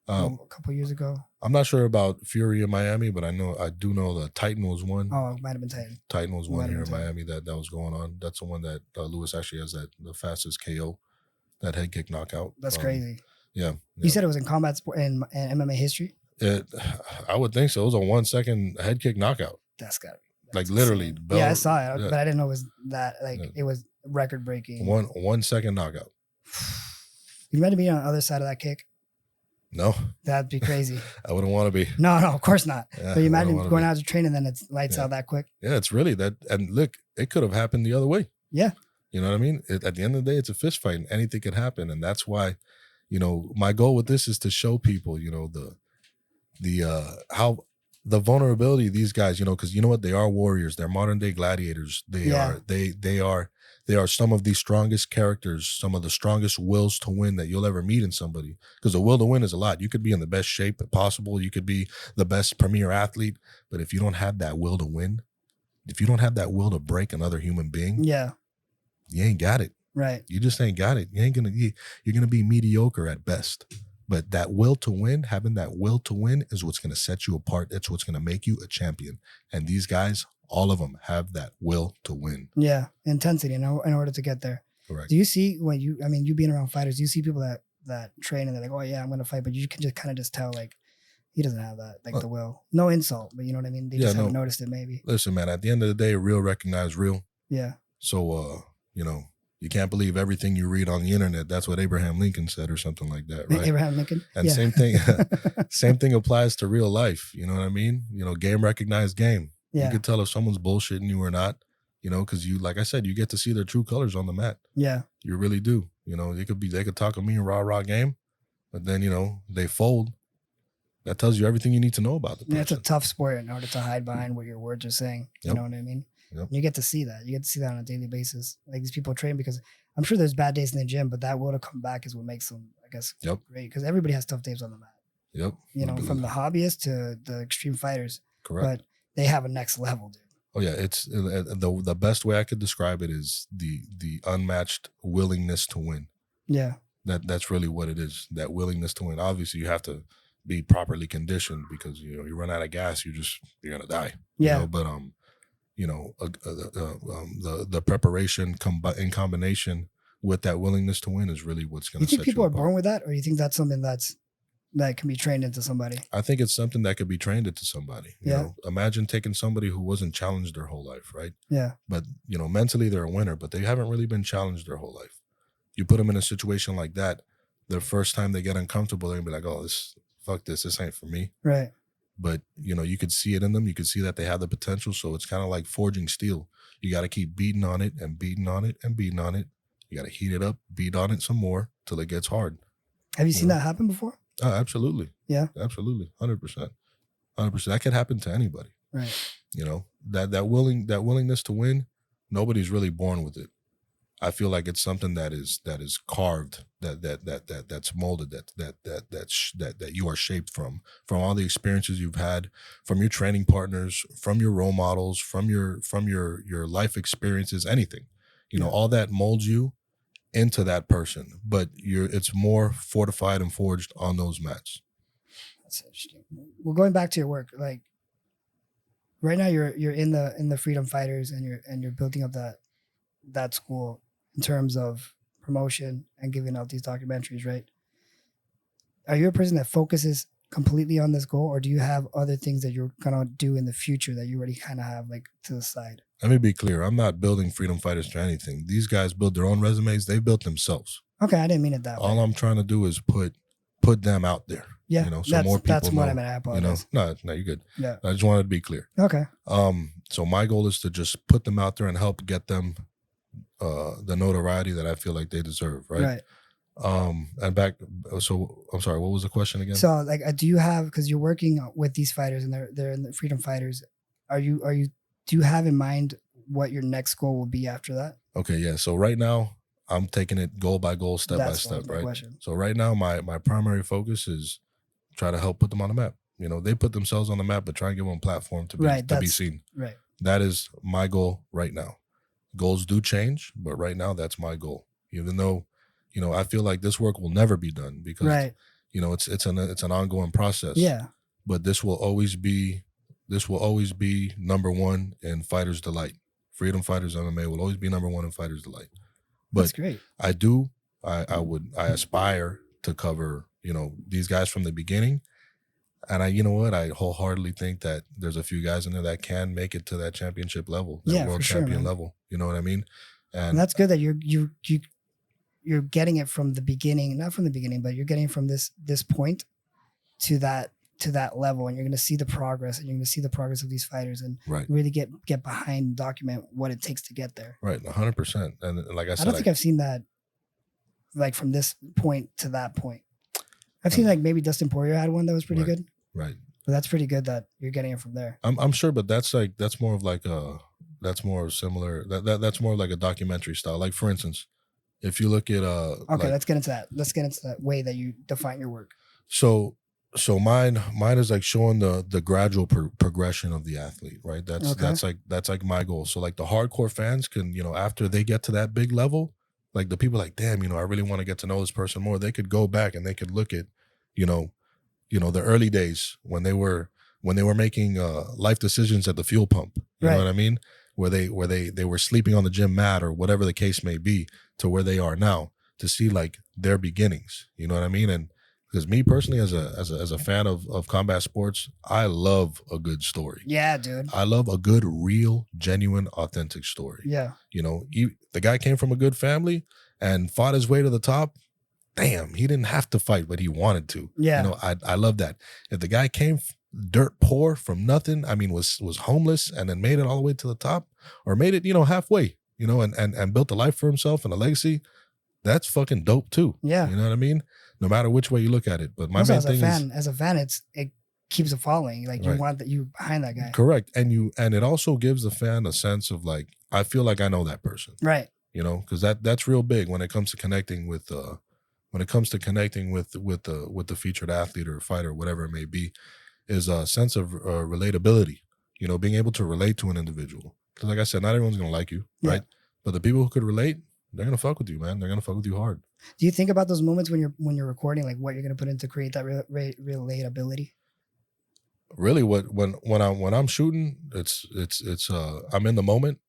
a couple of years ago. I'm not sure about Fury in Miami, but I do know that Titan was one. Oh, it might have been Titan. Titan was one here in Miami that was going on. That's the one that Lewis actually has the fastest KO, that head kick knockout. That's crazy. Yeah. You said it was in combat sport and MMA history? I would think so. It was a 1 second head kick knockout. That's gotta be. Like literally. Yeah, I saw it, but I didn't know it was that. Like it was record breaking. 1 second knockout. You meant to be on the other side of that kick? No. That'd be crazy. I wouldn't want to be. No, of course not. Yeah, but you imagine going out to train and then it's lights out that quick. Yeah, it's really that. And look, it could have happened the other way. Yeah. You know what I mean? At the end of the day, it's a fist fight and anything could happen. And that's why, you know, my goal with this is to show people, you know, how the vulnerability of these guys, you know, because you know what? They are warriors. They're modern day gladiators. They are some of the strongest characters, some of the strongest wills to win that you'll ever meet in somebody. Because the will to win is a lot. You could be in the best shape possible. You could be the best premier athlete. But if you don't have that will to win, if you don't have that will to break another human being, you ain't got it. Right. You just ain't got it. You're gonna be mediocre at best. But that will to win, having that will to win is what's gonna set you apart. That's what's gonna make you a champion. And these guys, all of them, have that will to win. Yeah, intensity in order to get there. Correct. Do you see you being around fighters? Do you see people that train and they're like, oh yeah, I'm gonna fight, but you can just kind of just tell like he doesn't have that, like the will. No insult, but you know what I mean. They just haven't noticed it. Maybe. Listen, man. At the end of the day, real recognize real. Yeah. So, you know, you can't believe everything you read on the internet. That's what Abraham Lincoln said or something like that, right? Abraham Lincoln. And same thing applies to real life. You know what I mean? You know, game recognized game. Yeah. You could tell if someone's bullshitting you or not, you know, because you, like I said, you get to see their true colors on the mat. Yeah. You really do. You know, they could talk a mean rah game, but then, you know, they fold. That tells you everything you need to know about the person. Yeah, it's a tough sport in order to hide behind what your words are saying. You know what I mean? Yep. You get to see that. You get to see that on a daily basis. Like these people train because I'm sure there's bad days in the gym, but that will to come back is what makes them, I guess, great. Because everybody has tough days on the mat. Yep. You know, from the hobbyists to the extreme fighters. Correct. But they have a next level, dude. Oh yeah, it's the best way I could describe it is the unmatched willingness to win. Yeah. That's really what it is. That willingness to win. Obviously, you have to be properly conditioned because you know you run out of gas, you're gonna die. Yeah. You know, but you know, the preparation in combination with that willingness to win is really what's going to set you apart. You think people are born with that, or you think that's something that can be trained into somebody? I think it's something that could be trained into somebody. You know, imagine taking somebody who wasn't challenged their whole life, right? Yeah. But, you know, mentally they're a winner, but they haven't really been challenged their whole life. You put them in a situation like that, the first time they get uncomfortable, they're going to be like, oh, fuck this ain't for me. Right. but you could see it in them. You could see that they have the potential. So it's kind of like forging steel. You got to keep beating on it and beating on it and beating on it. You got to heat it up, beat on it some more till it gets hard. Have you seen that happen before? Oh, absolutely. Yeah, absolutely, 100%. That could happen to anybody. Right. That willingness to win. Nobody's really born with it. I feel like it's something that is carved, that's molded, that you are shaped from all the experiences you've had, from your training partners, from your role models, from your life experiences, anything. All that molds you into that person, but it's more fortified and forged on those mats. That's interesting. Well, going back to your work, like right now you're in the Freedom Fighters and you're building up that school in terms of promotion and giving out these documentaries, right? Are you a person that focuses completely on this goal, or do you have other things that you're gonna do in the future that you already kind of have like to the side? Let me be clear. I'm not building Freedom Fighters to anything. These guys build their own resumes. They built themselves. Okay, I didn't mean it that way. All I'm trying to do is put them out there. Yeah, so more people that's know. what I meant. I apologize. No, you're good. Yeah, I just wanted to be clear. Okay. So my goal is to just put them out there and help get them the notoriety that I feel like they deserve. Right. And back. So I'm sorry. What was the question again? So like, do you have, because you're working with these fighters and they're in the Freedom Fighters? Do you have in mind what your next goal will be after that? Okay. Yeah. So right now I'm taking it goal by goal, step by step. Right. Question. So right now my primary focus is try to help put them on the map. They put themselves on the map, but try and give them a platform to be seen. Right. That is my goal right now. Goals do change, but right now that's my goal. Even though, I feel like this work will never be done because, it's an ongoing process. Yeah. But this will always be number one in Fighters Delight. Freedom Fighters MMA will always be number one in Fighters Delight. But that's great. I aspire to cover, these guys from the beginning. And I wholeheartedly think that there's a few guys in there that can make it to that championship level, that world champion level. You know what I mean? And that's good that you're getting it from the beginning, not from the beginning, but you're getting from this point to that level, and you're going to see the progress, and you're going to see the progress of these fighters, and really get behind and document what it takes to get there. Right, 100%. And like I said, I don't think I've seen that, like from this point to that point. I've seen like maybe Dustin Poirier had one that was pretty good. Right. But that's pretty good that you're getting it from there. I'm sure, but that's more of like that's more similar. That's more like a documentary style. Like for instance, if you look at okay, let's get into that. Let's get into that way that you define your work. So mine is like showing the gradual progression of the athlete, right? That's like my goal. So like the hardcore fans can, after they get to that big level, like the people like, damn, I really want to get to know this person more. They could go back and they could look at, the early days when they were making life decisions at the fuel pump. You know what I mean? Where they were sleeping on the gym mat or whatever the case may be, to where they are now, to see like their beginnings. You know what I mean? And because me personally, as a fan of combat sports, I love a good story. Yeah, dude. I love a good, real, genuine, authentic story. Yeah. The guy came from a good family and fought his way to the top. Damn, he didn't have to fight, but he wanted to. Yeah. I love that. If the guy came dirt poor from nothing, I mean, was homeless and then made it all the way to the top, or made it, halfway, and built a life for himself and a legacy, that's fucking dope too. Yeah. You know what I mean? No matter which way you look at it. But my main thing is, as a fan, it keeps a following. Like you want that, you behind that guy. Correct. And it also gives the fan a sense of like, I feel like I know that person. Right. Because that's real big when it comes to connecting with the featured athlete or fighter, whatever it may be, is a sense of relatability. Being able to relate to an individual. Because like I said, not everyone's gonna like you, right? But the people who could relate, they're gonna fuck with you, man. They're gonna fuck with you hard. Do you think about those moments when you're recording, like what you're gonna put in to create that relatability? Really, when I'm shooting, it's I'm in the moment.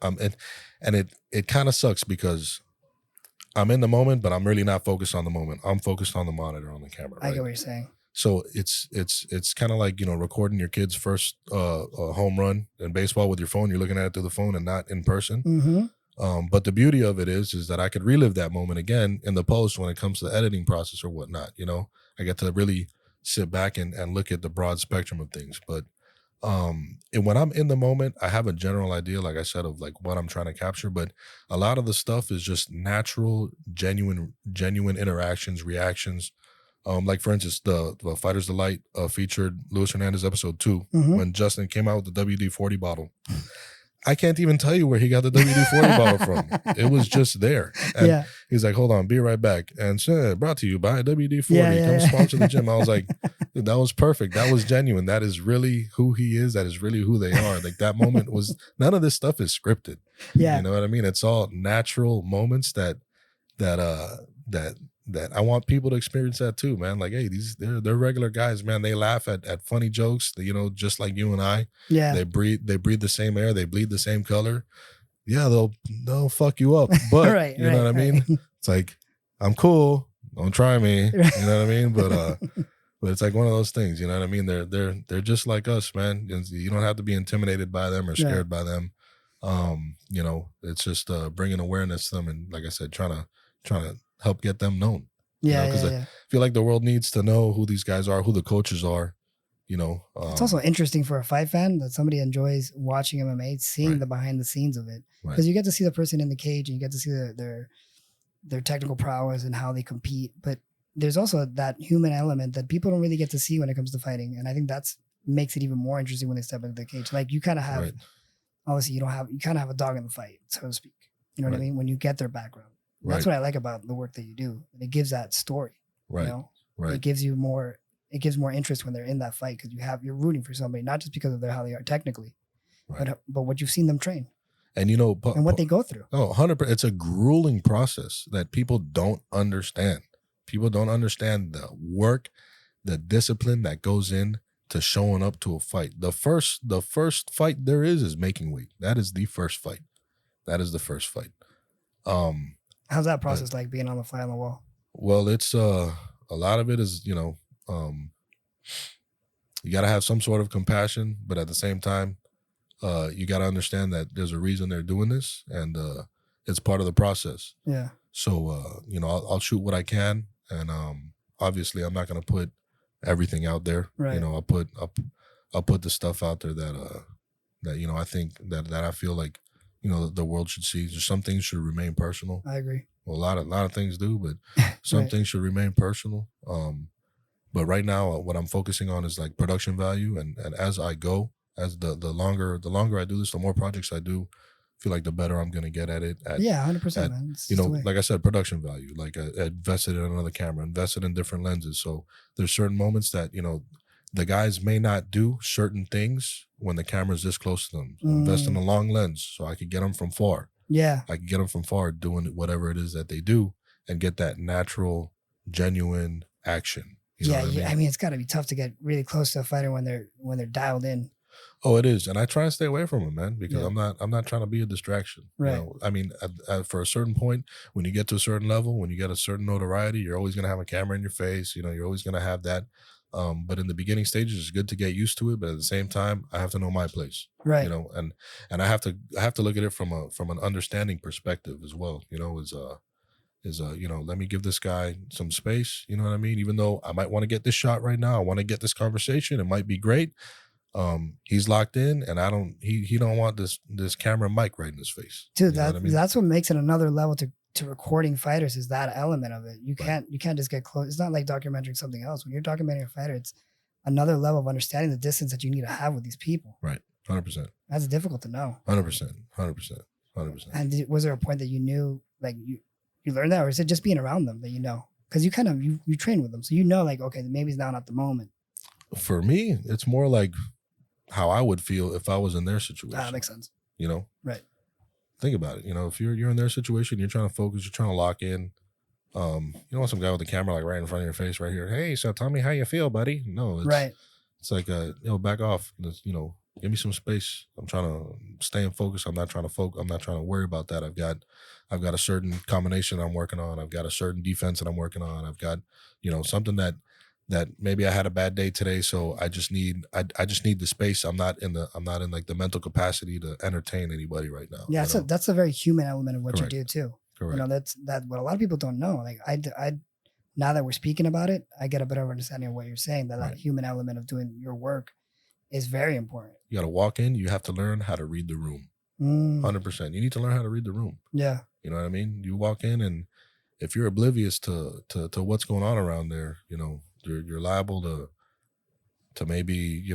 It kind of sucks because I'm in the moment, but I'm really not focused on the moment. I'm focused on the monitor on the camera. Right? I get what you're saying. So it's kind of like, recording your kid's first home run in baseball with your phone. You're looking at it through the phone and not in person. Mm-hmm. But the beauty of it is that I could relive that moment again in the post when it comes to the editing process or whatnot. I get to really sit back and look at the broad spectrum of things. But and when I'm in the moment, I have a general idea, like I said, of like what I'm trying to capture. But a lot of the stuff is just natural, genuine interactions, reactions. Like for instance, the Fighters Delight featured Luis Hernandez episode 2 Mhm. when Justin came out with the WD-40 bottle. I can't even tell you where he got the WD-40 bottle from. It was just there. And Yeah. he's like, hold on, be right back. And brought to you by WD-40. Yeah, Come yeah. sponsor the gym. I was like, dude, that was perfect. That was genuine. That is really who he is. That is really who they are. Like that moment was, none of this stuff is scripted. Yeah. You know what I mean? It's all natural moments that I want people to experience that too, man. Like, hey, they're regular guys, man. They laugh at funny jokes, you know, just like you and I. Yeah. They breathe the same air, they bleed the same color. Yeah, they'll fuck you up. But Right, you know what I mean? right. It's like, I'm cool. Don't try me. You know what I mean? But it's like one of those things, you know what I mean? They're just like us, man. You don't have to be intimidated by them or scared by them. You know, it's just bringing awareness to them, and like I said, trying to help get them known. Yeah, Because yeah. I feel like the world needs to know who these guys are, who the coaches are. You know, It's also interesting for a fight fan that somebody enjoys watching MMA, seeing Right. the behind the scenes of it, Right. because you get to see the person in the cage and you get to see their technical prowess and how they compete. But there's also that human element that people don't really get to see when it comes to fighting, and I think that's makes it even more interesting when they step into the cage. Like you kind of have, Right. obviously, you kind of have a dog in the fight, so to speak. You know what I Right. mean? When you get their background, that's what I like about the work that you do. And it gives that story. Right. You know, Right. it gives more interest when they're in that fight because you're rooting for somebody, not just because of how they are technically, Right. but what you've seen them train And you know, and what they go through. Oh, 100%. It's a grueling process that people don't understand. People don't understand the work, the discipline that goes in to showing up to a fight. The first fight there is making weight. That is the first fight. That is the first fight. How's that process like being on the fly on the wall? Well, it's a lot of it is, you know, you got to have some sort of compassion, but at the same time, you got to understand that there's a reason they're doing this, and it's part of the process. Yeah. So, you know, I'll shoot what I can, and obviously, I'm not going to put everything out there. Right. You know, I'll put the stuff out there that you know I think that I feel like, you know, the world should see. Just some things should remain personal. I agree. Well, a lot of things do, but some things should remain personal. But right now, what I'm focusing on is like production value, and as I go, as the longer I do this, the more projects I do, feel like the better I'm going to get at it. 100%, man. You know, like I said, production value. Like I invested in another camera, invested in different lenses. So there's certain moments that, you know, the guys may not do certain things when the camera's this close to them. So invest in a long lens so I could get them from far. Yeah. I could get them from far doing whatever it is that they do and get that natural, genuine action. You know what I mean, it's got to be tough to get really close to a fighter when they're dialed in. Oh, it is, and I try and stay away from them, man, because I'm not trying to be a distraction. Right. You know? I mean, for a certain point, when you get to a certain level, when you get a certain notoriety, you're always going to have a camera in your face. You know, you're always going to have that. But in the beginning stages, it's good to get used to it. But at the same time, I have to know my place. Right. You know, and I have to look at it from an understanding perspective as well. You know, you know, let me give this guy some space. You know what I mean? Even though I might want to get this shot right now, I want to get this conversation. It might be great. He's locked in, and he don't want this camera mic right in his face. Dude, you know what I mean? That's what makes it another level to recording fighters, is that element of it. You can't just get close. It's not like documenting something else. When you're documenting a fighter, it's another level of understanding the distance that you need to have with these people. Right. 100%. That's difficult to know. 100%. And was there a point that you knew, like you learned that, or is it just being around them that you know? Because you kind of you train with them, so you know, like, okay, maybe it's now not the moment. For me, it's more like how I would feel if I was in their situation. That makes sense. You know? Right. Think about it. You know, if you're in their situation, you're trying to focus, you're trying to lock in. You don't want some guy with a camera like right in front of your face right here. Hey, so tell me how you feel, buddy. No, it's like you know, back off. You know, give me some space. I'm trying to stay in focus. I'm not trying to worry about that. I've got a certain combination I'm working on. I've got a certain defense that I'm working on. I've got, you know, something that maybe I had a bad day today, so I just need the space. I'm not in like the mental capacity to entertain anybody right now. Yeah, that's a very human element of what Correct. you do too. Correct. You know, that's what a lot of people don't know. Like I now that we're speaking about it, I get a better understanding of what you're saying, that Right. that human element of doing your work is very important. You got to walk in. You have to learn how to read the room. 100%. You need to learn how to read the room. Yeah. You know what I mean? You walk in, and if you're oblivious to what's going on around there, you're liable to maybe,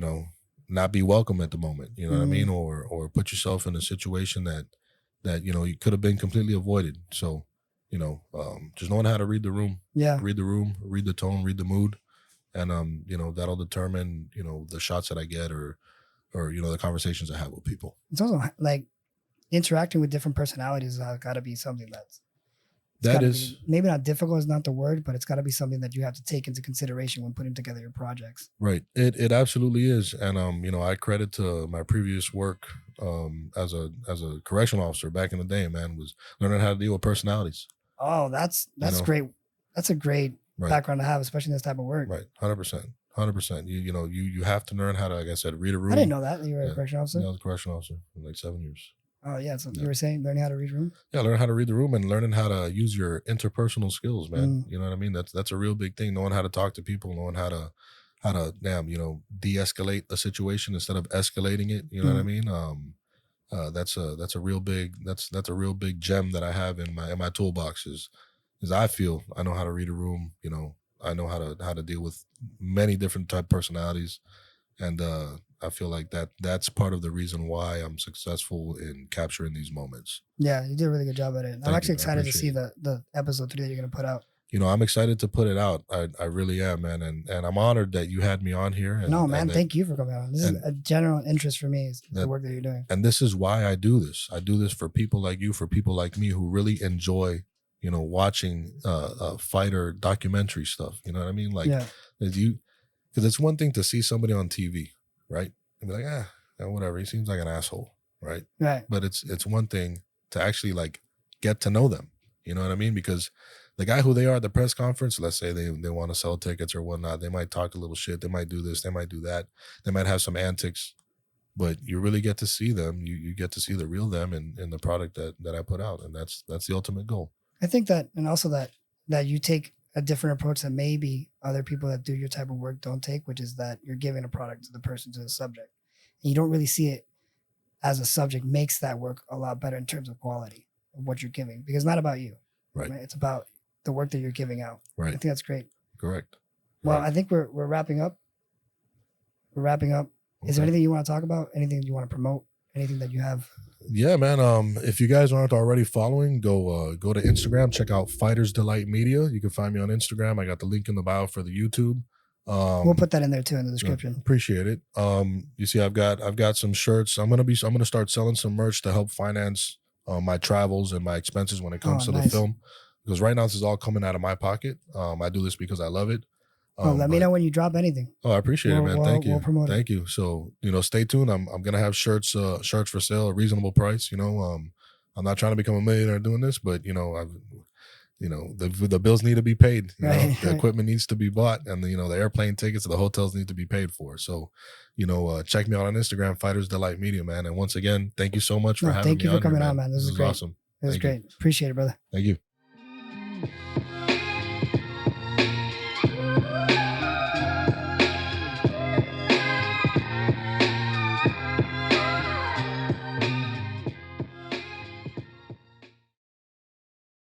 not be welcome at the moment. You know what I mean? Or put yourself in a situation that you could have been completely avoided. So, just knowing how to read the room, Yeah. read the tone, read the mood, and that'll determine the shots that I get, or the conversations I have with people. It's also like interacting with different personalities has got to be something That is maybe not difficult is not the word, but it's got to be something that you have to take into consideration when putting together your projects. right. It absolutely is, and I credit to my previous work as a correctional officer back in the day. Man, was learning how to deal with personalities. Oh, that's great. That's a great background to have, especially in this type of work. Right, 100%. 100%. You have to learn how to, like I said, read a room. I didn't know that you were a correctional officer. Yeah, I was a correctional officer for like 7 years. Oh yeah, so you were saying learning how to read room? Yeah, learn how to read the room and learning how to use your interpersonal skills, man. You know what I mean? That's a real big thing. Knowing how to talk to people, knowing how to de-escalate a situation instead of escalating it. You know what I mean? That's a real big gem that I have in my toolbox. Is I feel I know how to read a room. I know how to deal with many different type personalities, and I feel like that's part of the reason why I'm successful in capturing these moments. Yeah, you did a really good job at it. I'm actually excited to see the episode 3 that you're going to put out. I'm excited to put it out. I really am, man. And I'm honored that you had me on here. No, man, thank you for coming on. This is a general interest for me, is the work that you're doing. And this is why I do this. I do this for people like you, for people like me who really enjoy, watching fighter documentary stuff. You know what I mean? Like, because it's one thing to see somebody on TV, right? And be like, whatever. He seems like an asshole, right? Right. But it's one thing to actually like get to know them. You know what I mean? Because the guy who they are at the press conference, let's say they want to sell tickets or whatnot, they might talk a little shit, they might do this, they might do that, they might have some antics, but you really get to see them. You get to see the real them in the product that I put out, and that's the ultimate goal. I think that, and also that you take a different approach that maybe other people that do your type of work don't take, which is that you're giving a product to the person, to the subject, and you don't really see it as a subject, makes that work a lot better in terms of quality of what you're giving, because it's not about you, right? It's about the work that you're giving out. Right. I think that's great. Correct. Well, I think we're wrapping up. We're wrapping up. Okay. Is there anything you want to talk about? Anything you want to promote? Anything that you have? Yeah, man. If you guys aren't already following, go to Instagram. Check out Fighters Delight Media. You can find me on Instagram. I got the link in the bio for the YouTube. We'll put that in there too in the description. Appreciate it. You see, I've got some shirts. I'm gonna start selling some merch to help finance my travels and my expenses when it comes to the film. Because right now this is all coming out of my pocket. I do this because I love it. Let me know when you drop anything. Oh, I appreciate it, man. Thank you. We'll promote Thank you. So, stay tuned. I'm gonna have shirts for sale, a reasonable price. I'm not trying to become a millionaire doing this, but the bills need to be paid. The equipment needs to be bought, and the airplane tickets, the hotels need to be paid for. So, check me out on Instagram, Fighters Delight Media, man. And once again, thank you so much for having me. Thank you for coming on, man. This is great. Awesome. It was great. Appreciate it, brother. Thank you.